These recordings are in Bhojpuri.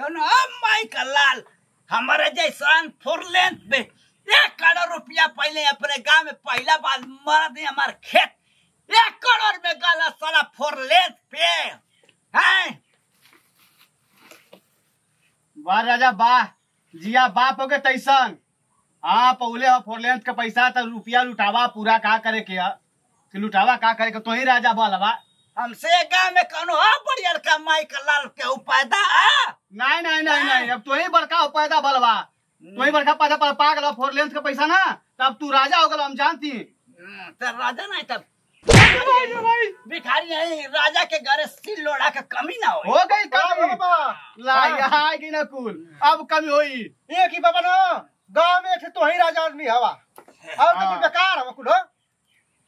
कौन माई का लाल हमारे जैसान फोरलेंथ में 1 करोड़ रुपया पहले अपने गांव में पहला बार मर दे हमारे खेत 1 करोड़ में गाला साला फोरलेंथ पे हैं। वाह राजा वाह जिया बाप हो के तैसन। हाँ पहले हो फोरलेंथ का पैसा तो रुपया लुटावा पूरा का करे के कि लुटावा का करे के तो ही राजा बोलवा। हमसे गांव में कौन बढ़िया का माई का लाल के उपायदा नहीं नहीं नहीं नहीं अब तो ही बड़का पैदा बलवा तो ही बड़का पैदा पा गल फोरलेंथ का पैसा ना तब तू राजा हो गल हम जानती। तो राजा नहीं तब भिखारी है राजा के घर सिल लोड़ा का कमी ना हो गई कमी लाएगी ना कुल अब कमी होई एक ही बाबा ना गांव में तो ही राजा आदमी हवा और तो बेकार हम कुल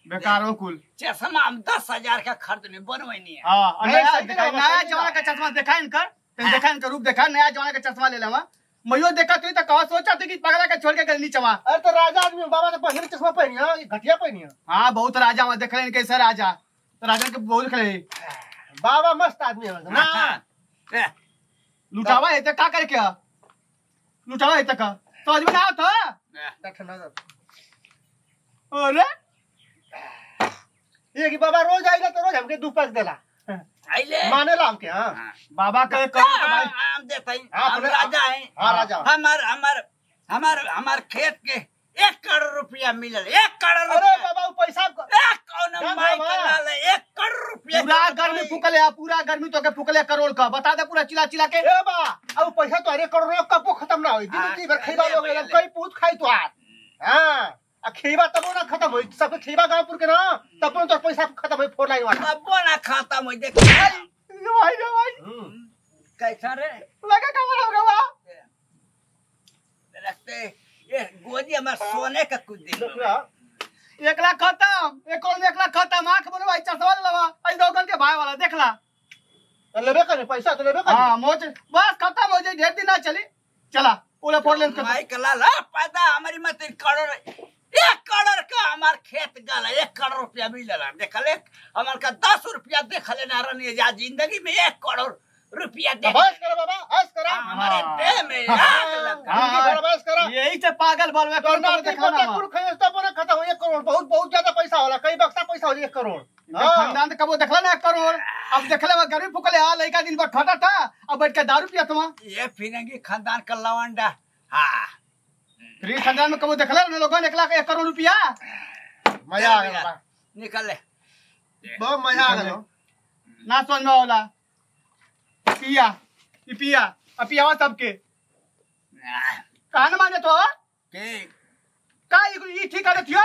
बेकार हो कुल चश्मा हम 10,000 का खरीदने बनवाई है। हाँ नया जमाना का चश्मा देखा इनकर देखा इनका रूप देखा नया जमाना का चश्मा ले लेवा मयो देखा तू तो कहा सोचा थी कि पगला का छोड़ के गल नीचे चवा। अरे तो राजा आदमी बाबा तो पहले चश्मा पहनी है घटिया पहनी है। हाँ बहुत राजा वहाँ देख रहे कैसे राजा तो राजा के बोल खड़े बाबा मस्त आदमी है ना लुटावा है तो क्या करे क्या लुटावा है तो का समझ में ना आता। अरे ये कि बाबा रोज आएगा तो रोज हमके 2 पैसे देला माने ला हमके। हाँ बाबा कहे हम देते हैं हम राजा हैं। हाँ राजा हमार खेत के 1 करोड़ रुपया मिलल 1 करोड़। अरे बाबा वो पैसा 1 करोड़ रुपया पूरा गर्मी फूकले पूरा गर्मी तो के फूकले करोड़ का बता दे पूरा चिल्ला चिल्ला के ए बा अब पैसा तो 1 करोड़ कबो खत्म ना होई जिंदगी भर खइबा लोग कई पूत खाई तो आज। हां खइबा तब ना खत्म होई सब खइबा गांवपुर के ना तब तो पैसा खत्म होई 4 लाइन वाला तब ना खत्म होई देख भाई कैसा रे लगा कवर हो गवा रखते ये गोदी हमार सोने का कुछ दिन 1 लाख खत्म 1 करोड़ में 1 लाख खत्म आंख बनवाई चश्मा लवा आई दोगन के भाई वाला देखला लेबे करे पैसा तो लेबे करे। हां मोच बस खत्म हो जाए ढेर दिन ना चली चला पूरा फोरलेंथ का माई का लाल पैदा हमारी मत 1 करोड़ 1 करोड़ का हमार खेत गला 1 करोड़ रुपया मिलला देखले हमार का 10 रुपया देखले ना रनी जा जिंदगी में 1 करोड़ रुपया दे बस करो बाबा बस करो हमारे देह में आग लगा बस करो यही से पागल बोलवे करना देखा ना कुल खयस्ता पर खत्म हो 1 करोड़ बहुत ज्यादा पैसा होला कई बक्सा पैसा हो 1 करोड़। खानदान कबो देखला ना 1 करोड़ अब देखले वो गर्मी फुकले आ लड़का दिन भर खटा था अब बैठ के दारू पिया तुम ये फिरंगी खानदान का लवंडा। हां फिर खानदान में कबो देखला ना लोगन 1 लाख 1 करोड़ रुपया मजा आ गया बाबा निकल ले बहुत मजा आ गया ना समझ में होला पिया पियावा सबके कहां माने तो के का ये ठीक करे थियो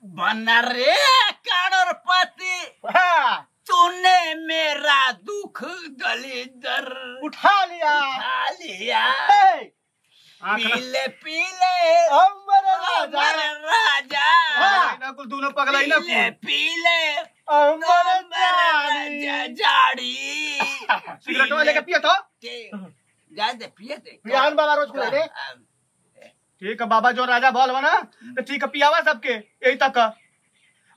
बना रे करोड़पति हां तूने मेरा दुख दलिदर उठा लिया पीले पीले अमर राजा राजा ना कुल दोनों पगला ही ना पीले पीले अमर राजा जाड़ी सिगरेट वाले के पिया तो जा दे पिए दे पियान बाबा रोज को दे ठीक है बाबा जो राजा बोल बना तो ठीक है पियावा सबके यही तक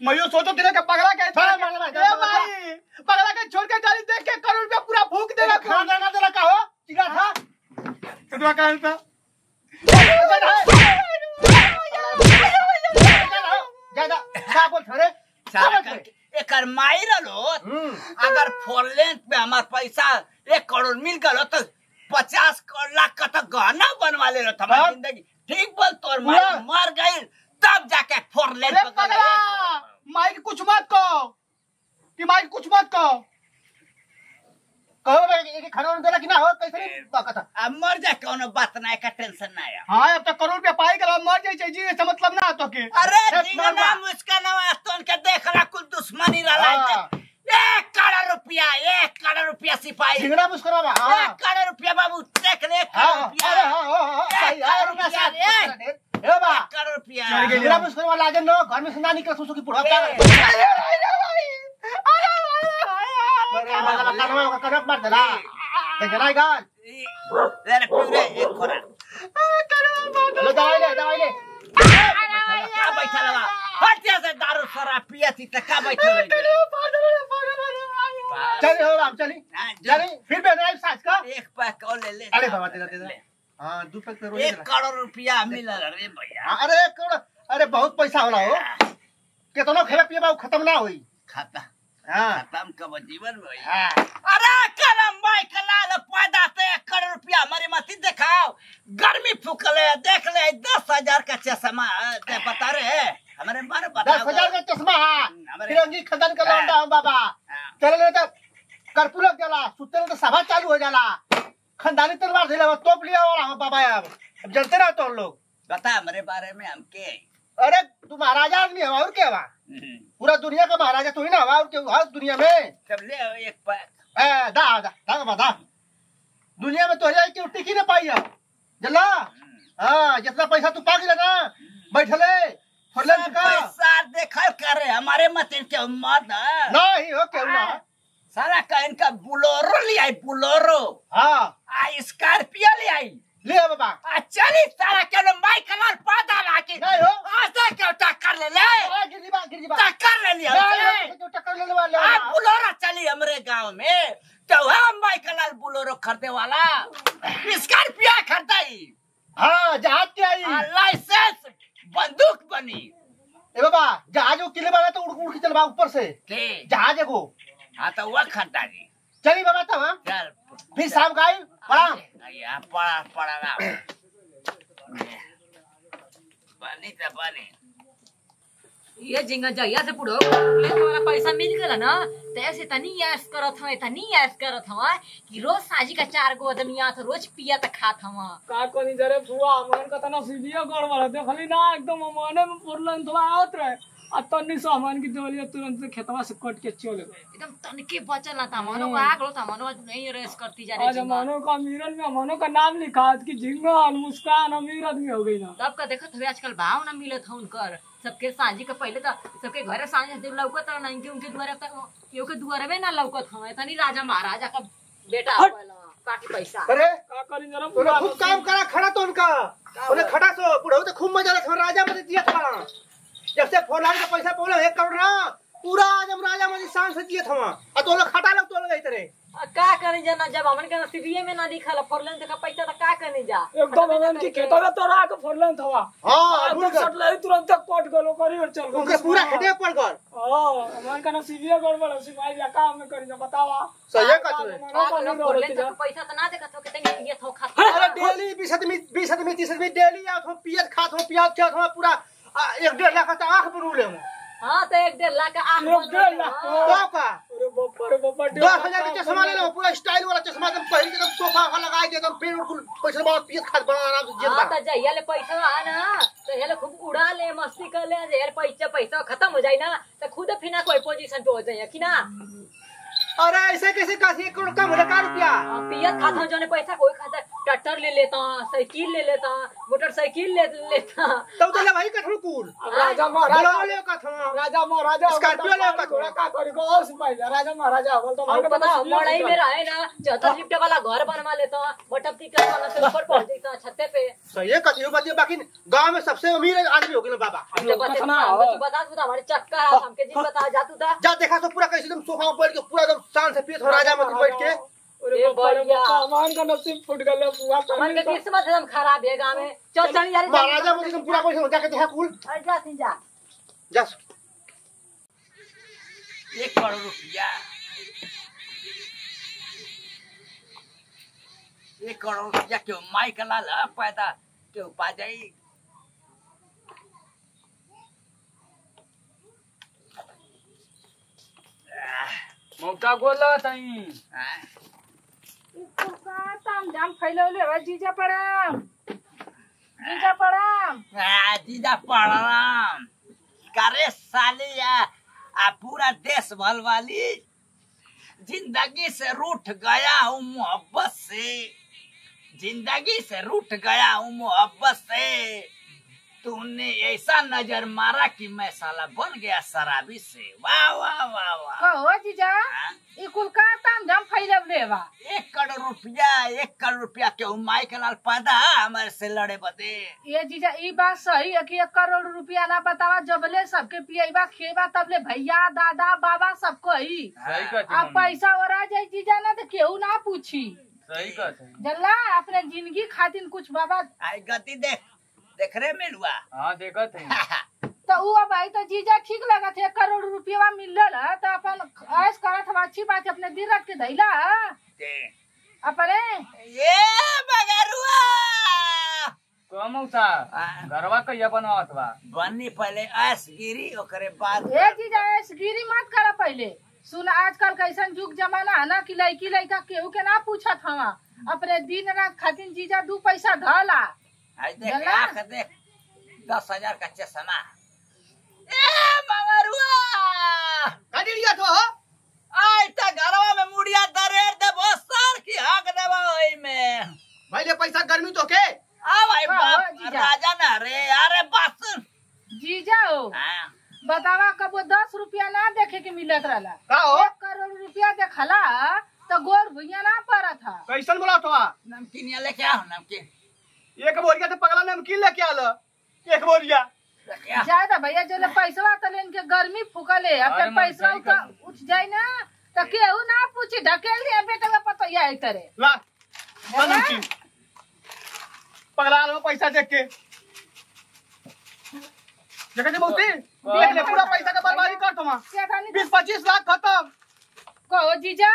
मयो सोचो तेरे के पगला के भाई पगला के छोड़ के जाली देख के करोड़ रुपया पूरा फूंक देगा खाना ना देला का हो चिका था तो का था ज्यादा का बोल थरे एकर माइर लो अगर फोरलेंथ में हमार पैसा 1 करोड़ मिल गलो तो 50 लाख का तो गहना बनवा ले लो हमारी जिंदगी ठीक बोल तोर मर गई तब जाके फोरलेंथ माइक कुछ मत कहो कि माइक कुछ मत कहो कहो एक खाना देला कि ना हो कैसे कथा अब मर जा कोनो बात ना का टेंशन ना है। हां अब तो करोड़ रुपया पाई गलो मर जाई जी ऐसा मतलब ना तो के अरे जीना मुस्कान वास्तन के देखला कुल दुश्मनी रला 1 करोड़ रुपया सिपाही झिंगड़ा मुस्कुरा बा 1 करोड़ रुपया बाबू देख ले 1 करोड़ रुपया ए बा 1 करोड़ रुपया झिंगड़ा मुस्कुरा लागे न घर में सुनानी के सुसु की पुड़ा का करप मार देला देखला गाल तेरे पूरे 1 करोड़ लो दवाई ले क्या बैठा लगा हटिया से दारू शराब पिया थी तो क्या बैठा रही चल हो राम चली चली फिर बे नहीं सास का एक पैक और ले ले। अरे बाबा दे दे। हाँ 2 पैक तो रोज 1 करोड़ रुपया मिल रे भैया। अरे 1 करोड़ अरे बहुत पैसा होला हो केतनो खेबे पिए खत्म ना होई खाता हां खत्म कब जीवन में होई। हां अरे करम भाई कलाल पैदा से 1 करोड़ रुपया हमारी मती दिखाओ गर्मी फूकले देख ले 10,000 का चश्मा दे बता रे हमारे मारे बता 10,000 का चश्मा फिरंगी खदान का लौंडा हूं बाबा चले तो कर्पूर लग जाला सुतल तो सभा चालू हो जाला खानदानी तलवार धइला तोप लिया वाला हूं बाबा अब जानते ना तो लोग बता हमारे बारे में हम के अरे तू महाराजा आदमी है और क्या बा पूरा दुनिया का महाराजा तू ही ना और क्या हर दुनिया में तब ले एक पैक ए दा दा दा बता दुनिया में तो जाए कि टिकी ना पाई है जल्ला हां जितना पैसा तू पा गेला ना बैठले फरलन का पैसा देखल करे हमारे मत के मत नहीं हो क्यों ना सारा का इनका बुलोरो ले आई बुलोरो हां आ स्कॉर्पियो ले आई ले बाबा चली सारा के माइक कलर पादा लाके नहीं हो आजा के टक्कर ले ले गिरजी बा टक्कर ले लिया नहीं टक्कर लेने वाले आ बुलोरो चली हमरे गांव में तो हम माइक कलर बुलोरो खरीदे वाला स्कॉर्पियो खरीदाई हां जहाज के आई लाइसेंस बंदूक बनी ए बाबा जहाज वो किले वाला तो उड़ के चलवा ऊपर से के जहाज एगो हां तो वो खरीदा जी चली बाबा तब हम चल फिर शाम का आई प्रणाम या पड़ा ना बनी तो बनी ये जिंगा जइया से पुड़ो ले तोरा पैसा मिल गेला ना तैसे तनी ऐश करत हवा कि रोज साजी का 4 गो आदमी आत रोज पियत खात हवा का कोनी जरे फुआ मन का तना सीधिया गड़बड़ है देखली ना एकदम मने में पुरलन थोड़ा आवत रहे आ तन्नी सामान की देवलिया तुरंत से खेतवा से कट के चले गए एकदम तनके बचल ना था मनो को आगलो था मनो नहीं रेस करती जा आज रही मनो का अमीरन में मनो का नाम लिखा है कि झिंगा मुस्कान अमीर आदमी हो गई ना तब का देखत हवे आजकल भाव ना मिलत हउन कर सबके साजी का पहले तो सबके घरे साँझ दिन लौकत नहीं कि उनके द्वारा यो के द्वारा में ना लौकत हवे तनी राजा महाराजा का बेटा वाला काटी पैसा अरे का करी जरा तूने खूब काम करा खड़ा तो उनका उन्हें खड़ा सो बुढ़ऊ तो खूब मजा ले राजा मत दिया था जब से 4 लाख का पैसा बोले 1 करोड़ ना पूरा आजम राजा मत शान से दिया था और तो लोग खटा लोग तो लोग इतने का करे जना जब हमन के नसीबिये में ना दिखल फोरलन का पैसा तो का करने जा एकदम हमन की खेतवा तो राख फोरलन थवा हां एकदम सट ले तुरंत कट गलो करी और चल उनके पूरा खेते पड़ गल हां हमन का नसीबिया गड़बड़ है सिपाही या काम में करी जा बतावा सही कह तू फोरलन का पैसा तो ना देखत हो कितने ये थो खा अरे डेली 20 आदमी 30 आदमी डेली आओ हो पियत खात हो पियात खात हो पूरा 1.5 लाख का आंख बनू ले हां तो 1.5 लाख का आंख 1.5 लाख तो का अरे बाप 10,000 का चश्मा ले लो पूरा स्टाइल वाला चश्मा एकदम पहन के एकदम सोफा का लगा के एकदम पेड़ कुल पैसा बहुत पियत खात बना आराम से जेल हां तो जइया ले पैसा आ ना तो हेले खूब उड़ा ले मस्ती कर ले हेले पैसा खत्म हो जाए ना तो खुद फिना कोई पोजीशन पे हो जाए कि ना अरे ऐसे कैसे का 1 करोड़ कम हो का रुपया पियत खाता जोने पैसा कोई खाता ट्रैक्टर ले लेता साइकिल ले लेता मोटरसाइकिल ले लेता तब तो ले भाई कठड़ कुल राजा महाराजा बड़ा ले का था राजा महाराजा स्कॉर्पियो ले का थोड़ा का करी को और सिपाही राजा महाराजा बोल तो हमको पता मड़ई में रहे ना 4 लिफ्ट वाला घर बनवा लेता बटपती का वाला से ऊपर पहुंच जाता छत्ते पे सही कथी हो बात बाकी गांव में सबसे अमीर आदमी हो गए ना बाबा बता तू हमारे चक्कर है हमके जी बता जा तू दा जा देखा तो पूरा कैसे एकदम सोफा पर बैठ के पूरा एकदम शान से पियत हो राजा मत बैठ के अरे बढ़िया सामान का नसीब फूट गले बुआ मन के किस्मत एकदम खराब है गांव में चल चल यार महाराजा मत एकदम पूरा पैसा जाके देखा कुल जा सिंह जा जा 1 करोड़ रुपया 1 करोड़ रुपया क्यों माइक लाल पैदा क्यों पा जाई मौका गोला तई ताम जाम फैलौले हो जीजा पड़ाम जीजा पड़ाम जीजा पड़ाम करे साली आ पूरा देश भर वाली जिंदगी से रूठ गया हूँ मोहब्बत से जिंदगी से रूठ गया हूँ मोहब्बत से तूने ऐसा नजर मारा कि मैं साला बन गया शराबी से वाह वाह वाह वाह कहो जीजा ई कुल का ताम जाम फैलौले बा 1 करोड़ रुपया क्यों माइक लाल पैदा हमारे से लड़े बदे ये जीजा ई बात सही है कि 1 करोड़ रुपया ना बतावा जबले सबके पियबा खेबा तबले भैया दादा बाबा सबको ही अब पैसा ओरा जाए जीजा ना तो केहू ना पूछी सही कहते हैं। जल्ला अपने जिंदगी खातिर कुछ बाबा आई गति देख रे मिलुआ। हाँ देखत है। तो वो अब आई तो जीजा ठीक लगा थे 1 करोड़ रुपया मिलल तो अपन ऐश करत हम अच्छी बात है, अपने दिन रात के धैला अपने ये बगरुआ मौसा घरवा कहिया बनावत बा? बनी पहले ऐसगिरी ओकरे बाद ए जीजा ऐशगिरी मत करा पहले। सुन आजकल कैसन युग जमाना है ना कि लड़की लड़का केहू के ना पूछत हवा, अपने दिन रात खातिर जीजा 2 पैसा धला। आई देख आँख देख 10,000 का चश्मा। ए बगरुआ कदी लिया तो आई त घरवा में मुड़िया दरेर दे बसर की हक देबा ओई में भाई ले पैसा गर्मी तो के आ भाई बाप जीजा। राजा ना रे अरे बस जीजा हो हाँ। बतावा कब वो 10 रुपया ना देखे के मिलत रहला, का हो 1 करोड़ रुपया देखला तो गोर भुइया ना पड़ा था। कैसन बोला तो नमकीन लेके आओ नमकीन एक बोरिया तो पगला नमकीन लेके आल 1 बोरिया लेके आओ। ज्यादा भैया जो पैसा तो लेन के गर्मी फुकले अब अरे पैसा सही कर। उठ जाए ना तो केहू ना पूछी ढकेल दिया बेटा का पता यही तरह ला नमकीन पगला लो पैसा देख के देखा मौसी देख ले पूरा पैसा का बर्बादी कर तुम 20-25 लाख खत्म। कहो जीजा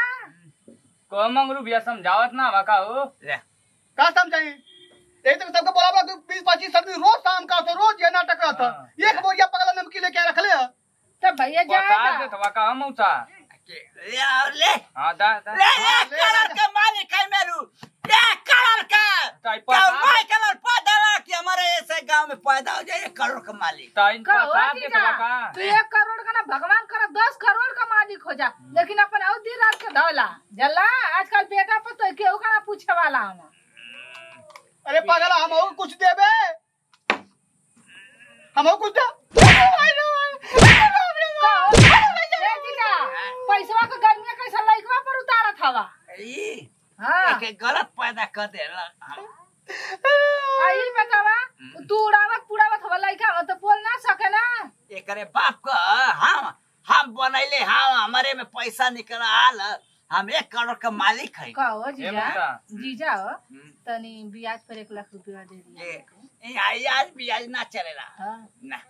को मंगरू भैया समझावत ना बा का हो? ले का समझाई एक तो सबको बोला तू 20-25 आदमी रोज शाम का तो रोज ये नाटक रहता। एक बोरिया पगला नमकीन लेके रख ले तो भैया बता जाएगा दे तवा का मौसा। ले आओ ले हाँ दा ले कलर का मालिक है मेरू ले कलर का टाइप क्या पर मैं कलर पैदा कि हमारे ऐसे गांव में पैदा हो जाए 1 करोड़ का मालिक। टाइम कहो पर दे जीजा तवा का। तू 1 करोड़ का ना भगवान करे 10 करोड़ का मालिक हो जा, लेकिन अपन और दिन रात के धौला जल्ला आजकल बेटा पर तो केहू का ना पूछे वाला हम। अरे पगला हम कुछ देबे हम कुछ दे पैसा का गर्मी कैसा लइकवा पर उतारत हवा। ई हाँ एक गलत पैदा कर देला। आई बतावा तू उड़ावत पुड़ावत हवा लइका तो बोल ना सके ना। एकरे बाप का हम बनैले हम हमारे में पैसा निकल आल हम 1 करोड़ का मालिक है। कहो ए जीजा मौसा। जीजा हो तनी ब्याज पर 1 लाख रुपया दे दिया। ये आई आज भी आज ना चलेला हाँ ना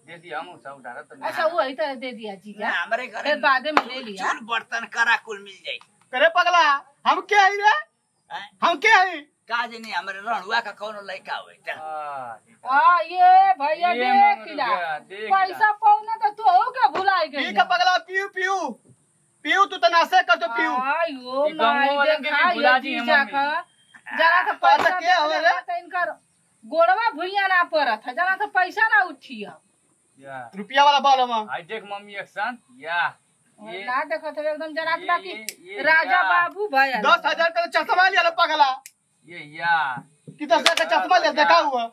दे दिया मौसा उधार तो अच्छा वही तरह दे दिया ना जीजा, हमारे घर फिर बाद में ले लिया। चूल बर्तन करा कुल मिल जाई। करे पगला हम क्या है रे हैं? हम क्या है का जनी हमारे रणुआ का कोनो लड़का होई चल हाँ ये भैया ये देख मंगरू ला भैया, देख ला। पैसा पाऊना तो तू हो के भुलाई गई। ठीक है पगला पीऊ पीऊ पीऊ तू तो नाशे कर तो पीऊ आयो ई गाँव माई वालन के देखा भी भुला ये दी है जीजा मम्मी। का जरा तो पैसा पैसा क्या हो रे? देला तो इनकर गोड़वा भुइया ना पड़त है, जरा तो पैसा ना उठिया। या रुपया वाला बाल हम आई देख मम्मी एक्शन या ये ना देखत है एकदम जरा ये- बाकी ये राजा या। बाबू भैया 10,000 का चश्मा लिया लो पगला ये या कि 10,000 का चश्मा लिया देखा हुआ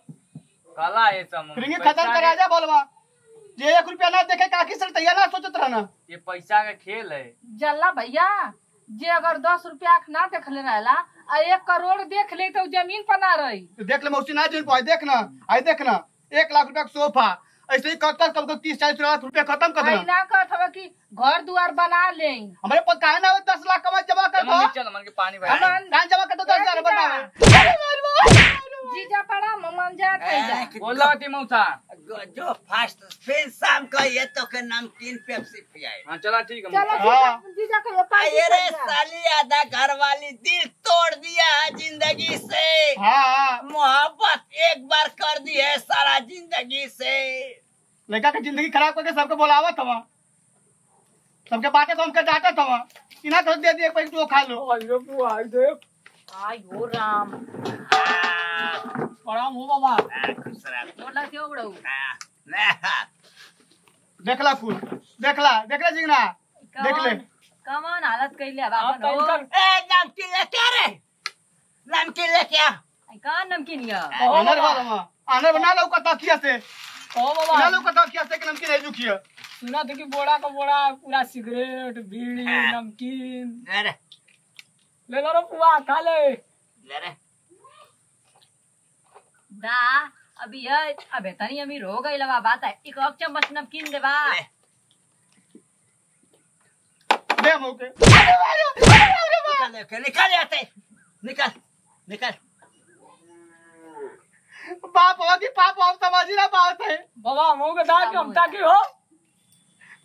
कला है सब रिंग खत्म कर राजा बोलवा जे 1 रुपया ना देखे काकी सर तैयार ना सोचत रहना। ये पैसा का खेल है। जल्ला भैया जे अगर 10 रुपया ना देखले रहला आ 1 करोड़ देख ले तो जमीन पर ना रही। देख ले मौसी ना जिन पाए देखना आई देखना 1 लाख रुपया का सोफा ऐसे ही कब 30-40 लाख रुपया खत्म कर आई देना। ना कहत हवे कि घर दुआर बना ले हमारे पास काहे ना 10 लाख कमा जमा कर दो चल मन के पानी भाई अमन काहे जमा कर दो 10,000 बनावे जीजा पड़ा ममन जात है जा। बोला थी मौसा। जो फास्ट फिर शाम का ये तो के नमकीन पेप्सी पियाए। हाँ चला ठीक है चलो मौसा। हाँ। जीजा के पास अरे साली आधा घर वाली दिल तोड़ दिया है जिंदगी से। हाँ मोहब्बत एक बार कर दी है सारा जिंदगी से। लड़का की जिंदगी खराब करके सबको बोलावा था सबके बातें तो हमके डांटा था इना तो दे दिए पैसे तो खा लो। आइयो बुआ देख आयो राम प्रणाम हो बाबा। खुश रह। बोला क्यों बड़ो देखला फूल देखला जिगना देख ले कमान हालत कैले अब आप अपन हो। इनकर नमकीन लेके आ रे नमकीन लेके आ। का नमकीन या आनर वाला आनर बना लो का तकिया से कहो बना बाबा लो का तकिया से कि नमकीन है जुखिया सुना था कि बोड़ा का बोड़ा पूरा सिगरेट बीड़ी नमकीन ले रे ले लो रे बुआ खा ले। ले रे दा अभी ये अबे तनी अमीर हो गई लवा बात है एक और चम्मच नमकीन दे बा। ले। दे मौके निकल जाते निकल निकल। बाप होगी पाप आप समझ ही ना बात है। बाबा मुंह के दाग के हम ताकि हो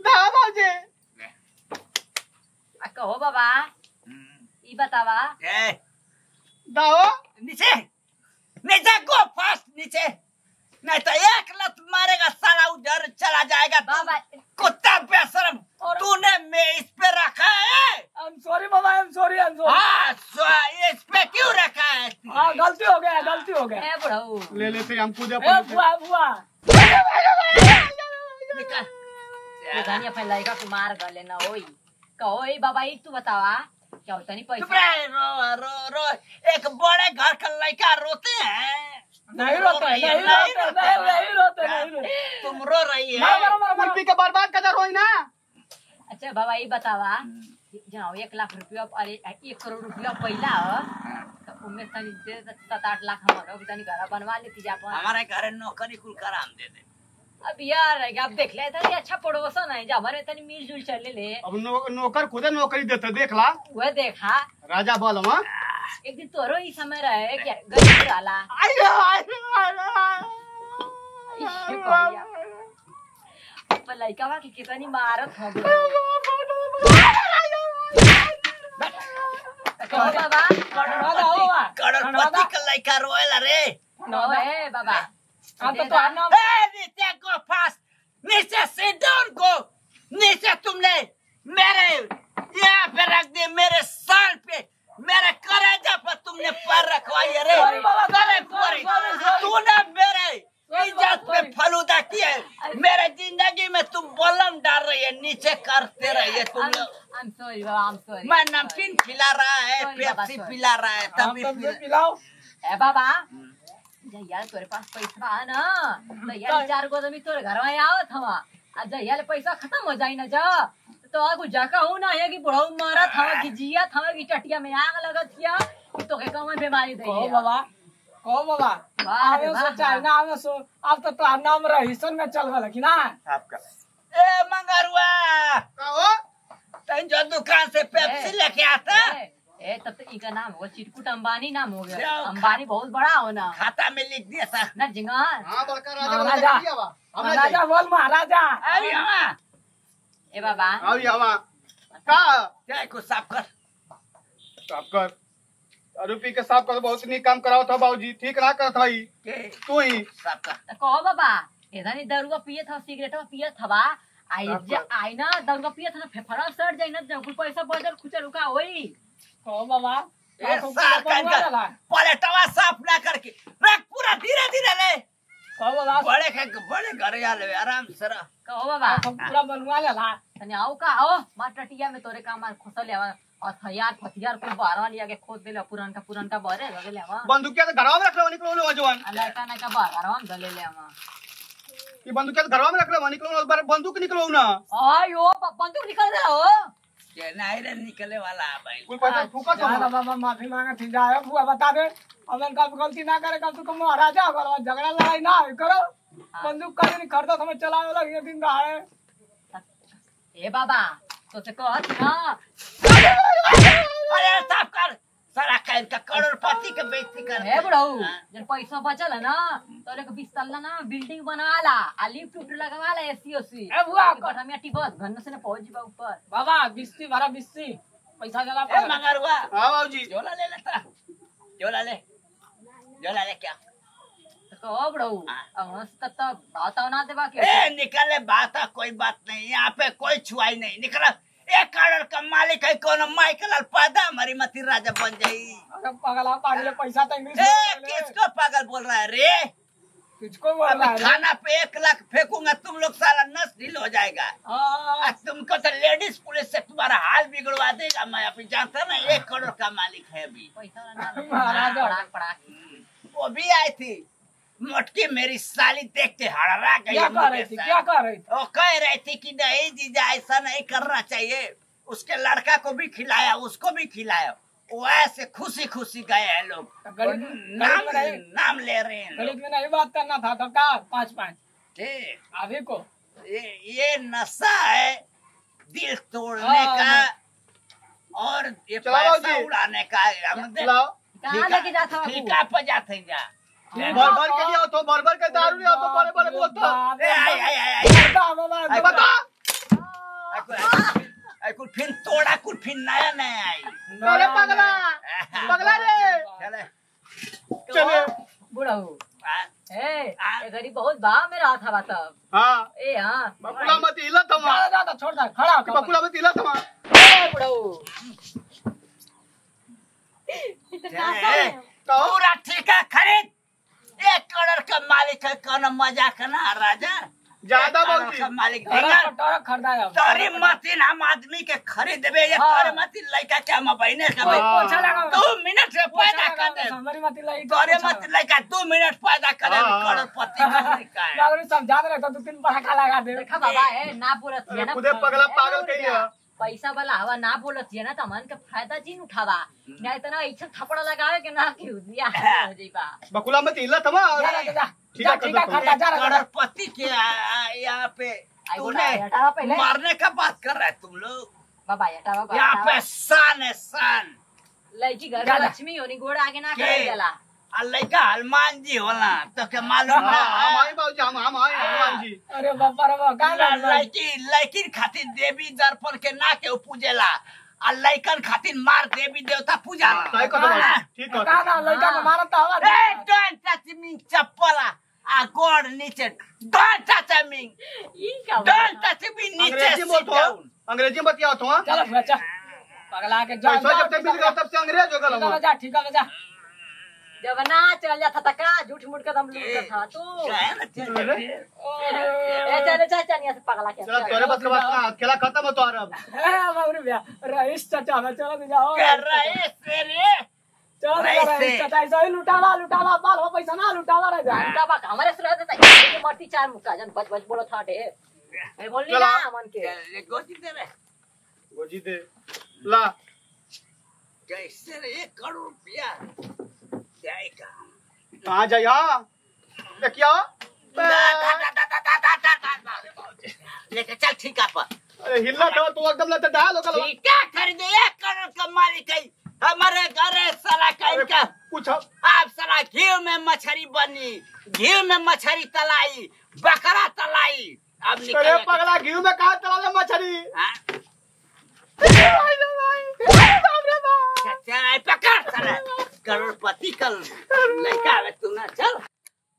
दावा बाबूजी कहो बाबा ई बतावा दावा नीचे नीचे गो फास्ट नीचे, नहीं तो एक लत मारेगा साला उधर चला जाएगा। बाबा कुत्ता बेशरम, तूने मैं इस पे रखा है। आई एम सॉरी बाबा, I am sorry, I am sorry. हाँ इस पे क्यों रखा है? हाँ गलती हो गया, गलती हो गया। ए बुढ़ऊ ले लेते हम पूजा ए बुआ बुआ निकल। ये धनी अपने लड़का को मार गले ना होई। कहो ई बाबा ई तू बतावा क्या होता नहीं चुप पैसा। रहे, रो रो रो। एक बड़े घर का लड़का रोते हैं। नहीं रोते, नहीं रोते, नहीं रोते, नहीं रोते। तुम रो रही है। पी के बर्बाद कर रोई ना। अच्छा बाबा ई बतावा जनाओ 1 लाख रुपया अरे 1 करोड़ रुपया पहला हो तो उनमें तनी 7-8 लाख हमारा भी तनी घर बनवा लेती जा अपन। हमारे घर नौकरी कुल कराम दे दे। अब यार अब देख ले तनी अच्छा पड़ोसन है जब हमारे तनी मिलजुल चले ले। अब नौकर खुदे नौकरी देते देख ला। वह देखा राजा बोल हम एक दिन तोरो ही समय रहे क्या गरीब वाला पर लड़का वा की कितनी मारत हो बाबा करोड़पति का लड़का रोएला रे। नो है बाबा अब तो नाम नीचे गो फास्ट, नीचे सिट डाउन गो। नीचे तुमने मेरे यहाँ पे रख दे, मेरे साल पे, मेरे कलेजा पर तुमने पैर रखवाई है रे। तूने मेरे इज्जत पे फलूदा किया है। मेरे जिंदगी में तुम बलम डाल रही है। नीचे करते रहिए तुम लोग। I'm sorry बाबा, I'm sorry। मैं नमकीन खिला रहा है, पेप्सी पिला रहा है, तभी पिलाओ। ए बाबा यार तोरे पास पैसा है ना तो यार 4 गो जमी तोरे घर में आवत हवा आज यार पैसा खत्म हो जाई ना जा तो आगु जाका हो ना है कि बुढ़ऊ मारा था कि जिया था कि टटिया में आग लगत किया कि तो के कौन बीमारी दे कहो बाबा, कहो बाबा। आवे सोचा है ना, आवे सो अब तो तोहार नाम रहीसन में चल गल कि ना। आपका ए मंगरुआ कहो तैन जो दुकान से पेप्सी लेके आता ए तब तो इनका नाम होगा चिटकुट अंबानी नाम हो गया। क्या? अंबानी बहुत बड़ा हो ना खाता में लिख दिया था। ना जिंगा हां बड़का राजा महाराजा, महाराजा बोल महाराजा। अभी हमारा ए बाबा आओ यावा का क्या कुछ साफ कर। साफ कर रूपी के साफ कर। बहुत नी काम कराओ था बाबूजी, ठीक ना करत हई के तू ही साफ कर। तो कहो बाबा इधर ही दारू पिए था सिगरेट पिए था आई ना दारू पिए था ना फेफड़ा सड़ जाई ना जब पैसा बजल खुचल रुका होई। कहो बाबा ए साल का पलटवा साफ ना करके रख पूरा धीरे धीरे ले। कहो बाबा बड़े घर जा ले आराम से रह। कहो बाबा पूरा बनवा लेला। तने आओ का आओ माटटिया में तोरे काम मार खोसल लेवा और हथियार को बारवा लिया के खोद देले पुरान का बरे गले लेवा बंदूकिया तो घरवा में रख लो निकलो लो जवान। लड़का ना का बारवा गले लेवा ये बंदूकिया तो घरवा में रख लो निकलो बंदूक निकलो ना। आयो बंदूक निकल रहा हो के नहीं रे निकले वाला है भाई। कुल पैसा फूका तो जाना बाबा माफी मांगे थी जाए बुआ बता दे अमन का गलती ना करे कल तो महाराजा हो झगड़ा लड़ाई ना करो। बंदूक कहीं नहीं खरीदो हमें चलावे लगे दिन दहाड़े। ए बाबा तो से कहत ना अरे साफ कर सारा काल का करोड़पति के बेइज्जती कर। ए बुढ़ऊ जब पैसा बचल है ना तो लेके 20 तल्ला ना बिल्डिंग बनवाला आ लिफ्ट उफ्ट लगवाला एसी ओसी ए बुआ बटा में टिबस घन से ना पहुंच जीवा ऊपर। बाबा बिस्ती भरा बिस्ती पैसा जला ए मंगरुआ हां बाबूजी झोला ले लेता। झोला ले क्या तो बुढ़ऊ अब तब बात ना देबा के ए निकले बात है, कोई बात नहीं। यहाँ पे कोई छुआई नहीं। निकला 1 करोड़ का मालिक है कौन माइकल पैदा हमारी मती राजा बन जाई। अरे पगला पागल पैसा तो इंग्लिश ए में किसको पागल बोल रहा है रे? किसको बोल रहा है? खाना पे 1 लाख फेंकूंगा तुम लोग सारा नस ढील हो जाएगा। हाँ, तुमको तो लेडीज पुलिस से तुम्हारा हाल बिगड़वा देगा। मैं अभी जानता ना 1 करोड़ का मालिक है अभी। पैसा ना महाराजा। पड़ा वो भी आई थी मोटकी मेरी साली देखते हड़रा गई। क्या कह रही थी, क्या कह रही थी? वो कह रही थी कि नहीं जीजा ऐसा नहीं करना चाहिए। उसके लड़का को भी खिलाया, उसको भी खिलाया। वो ऐसे खुशी खुशी गए हैं लोग। नाम ले रहे हैं गणित लोग। में नहीं बात करना था तो का 5-5 ठीक, अभी को ये नशा है दिल तोड़ने का और ये चला पैसा बाबूजी। उड़ाने का है। हम दे- लाओ कहाँ लेके जाता है ठीका पे जाते जा भर के लिया तो भर के दारू लिया तो बड़े बड़े बोलता ए, आई, आई, आई, आई। बता आई कुल फिर तोड़ा कुल फिर नया नया आई अरे पगला पगला रे चले चले बुढ़ऊ आ, ए गरीब बहुत भाव में रहा था तब हाँ ए हाँ बकुला मत हिलत हमा छोड़ दे खड़ा होकर बकुला मत हिलत हमा ए बुढ़ऊ ए, पूरा ठेका खरीद 1 करोड़ का मालिक है कौन मजाक ना राजा ज्यादा 1 करोड़ बोलती का मालिक टोरा खरीदा है तोरी मतीन हम आदमी के खरीद देबे ये हाँ। तोरे मतीन लड़का के हम बहने के भाई हाँ। पोछा लगा 2 मिनट से पैदा कर दे हमारी मत लाई तोरे मत लड़का 2 मिनट पैदा करे हाँ। करोड़पति का लड़का है नागरिक समझा दे तो 2-3 पटाखा लगा दे देखा बाबा है ना बोलत है ना खुदे पगला पागल कहिया पैसा वाला हवा ना बोलत है ना तो मन के फायदा जीन उठावा नहीं तो ना ऐसा थप्पड़ लगावे के ना क्यों दिया हो जाइबा बकुला मत हिलत हमा ठीक है ठीक है खरीदा जा रहा करोड़पति के यहाँ पे आई तूने बोला हटावा पहले मारने का बात कर रहा है तुम लोग बाबा हटावा यहाँ पे शान है शान लड़की घर में लक्ष्मी होनी गोड़ आगे ना के? करे जाला और लड़का हनुमान जी होला तो क्या मालूम ना हम आई बाबूजी हम आई हनुमान जी अरे बाबा रे बाबा का लड़की खातिर देवी दर्पण के ना के पूजेला और लड़कन खातिर मार देवी देवता पूजा सही कह दो ठीक है का ना लड़का को मारत तो हवा डोंट टच मी चप्पला आ गोड़ नीचे डोंट टच मी ई का डोंट टच मी नीचे अंग्रेजी बोल तो अंग्रेजी में बतिया तो चलो बच्चा पगला के जा पैसा जब तक मिल गया तब से अंग्रेज हो गया जा ठीक है जा जब ना चल जाता था का झूठ मूठ के दम लूट था तू ए चले चनिया से पगला के चलो तोरे बस के बस खेला खत्म हो तो अब ए बाबू भैया रईस चाचा में चलो तो जाओ कर रहे से रे चलो रईस चाचा ऐसा ही लुटावा बाल हो पैसा ना लुटावा रे जा का बा हमारे सुरत था ये मरती 4 मुक्का जन बच बच बोलो था ए बोलनी ना मन के गोदी दे रे गोजी दे ला कैसे रे 1 करोड़ रुपया जाएगा कहां जाया देखिया लेके चल ठीका पर अरे हिलना था तो एकदम लता डाल हो गया ठीका खरीदे 1 करोड़ का मालिक है हमारे घरे साला का कुछ आप साला घी में मछली बनी घी में मछली तलाई बकरा तलाई अब अरे निकल पगला घी में कहां तला ले मछली चाचा पकड़ साला करोड़पति का लड़का है तू ना चल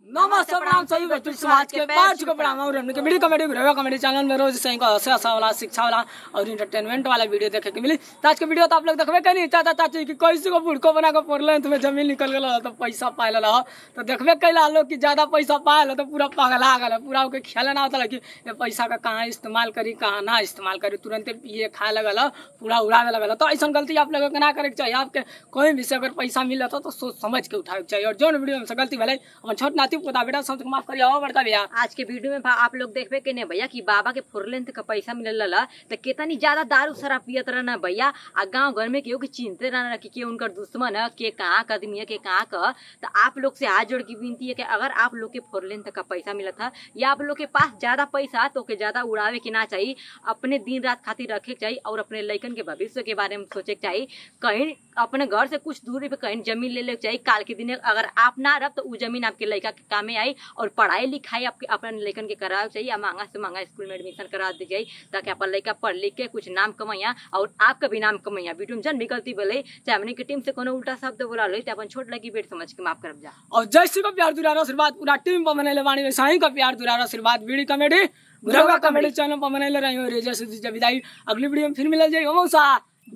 नमस्ते प्रणाम सभी बच्चों समाज के पांच को प्रणाम और हमने वीडियो कॉमेडी चैनल में रोज सही को हंसा वाला शिक्षा वाला और इंटरटेनमेंट वाला वीडियो देखे के मिली तो आज के वीडियो तो आप लोग देखबे कहीं चाचा चाची की कैसे को बुड़को बना के पड़ल तुम्हें जमीन निकल गया तो पैसा पाए ला तो देखबे कैला लोग की ज्यादा पैसा पाए तो पूरा पगला गल पूरा ओके ख्याल ना होता कि ये पैसा का कहाँ इस्तेमाल करी कहाँ ना इस्तेमाल करी तुरंत पिए खाए लगल पूरा उड़ावे लगल तो ऐसा गलती आप लोगों के ना करे चाहिए आपके कोई भी से अगर पैसा मिला तो सोच समझ के उठावे चाहिए और जो वीडियो में गलती भले हम छोट नाती पोता बेटा सब माफ करिए हो बड़का भैया आज के वीडियो में आप लोग देखबे के ने भैया कि बाबा के फुरलेन का पैसा मिलल तो कितनी ज्यादा दारू शराब पियत रहना भैया आ गांव घर में केहू के चिंते रहना कि उनकर दुश्मन है के कहाँ का आदमी है के कहाँ का तो आप लोग से हाथ जोड़ की विनती है कि अगर आप लोग के फुरलेन तक का पैसा मिला था या आप लोग के पास ज्यादा पैसा तो के ज्यादा उड़ावे के ना चाहिए अपने दिन रात खातिर रखे चाहिए और अपने लड़कन के भविष्य के बारे में सोचे के चाहिए कहीं अपने घर से कुछ दूरी पे कहीं जमीन ले ले चाहिए काल के दिन अगर आप ना रह तो वो जमीन आपके लड़का के काम में आई और पढ़ाई लिखाई आपके अपने लड़कन के करावे चाहिए महंगा से महंगा स्कूल में एडमिशन करा दीजिए ताकि आपका लड़का पढ़ लिख के कुछ नाम कमाइया और आपका भी नाम कमाइया वीडियो में जन भी गलती बोले चाहे हमने की टीम से कोनो उल्टा शब्द बोला लो तो अपन छोट लगी बेट समझ के माफ कर जा और जैसे का प्यार दुलारा आशीर्वाद पूरा टीम पर मनेले वाणी वैसा ही का प्यार दुलारा आशीर्वाद वीडियो कॉमेडी गुरवा कॉमेडी चैनल पर मनेले रही हो जैसे विदाई अगली वीडियो में फिर मिल जाएगी मौसा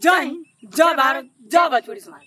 जय हिंद जय भारत जय भोजपुरी समाज।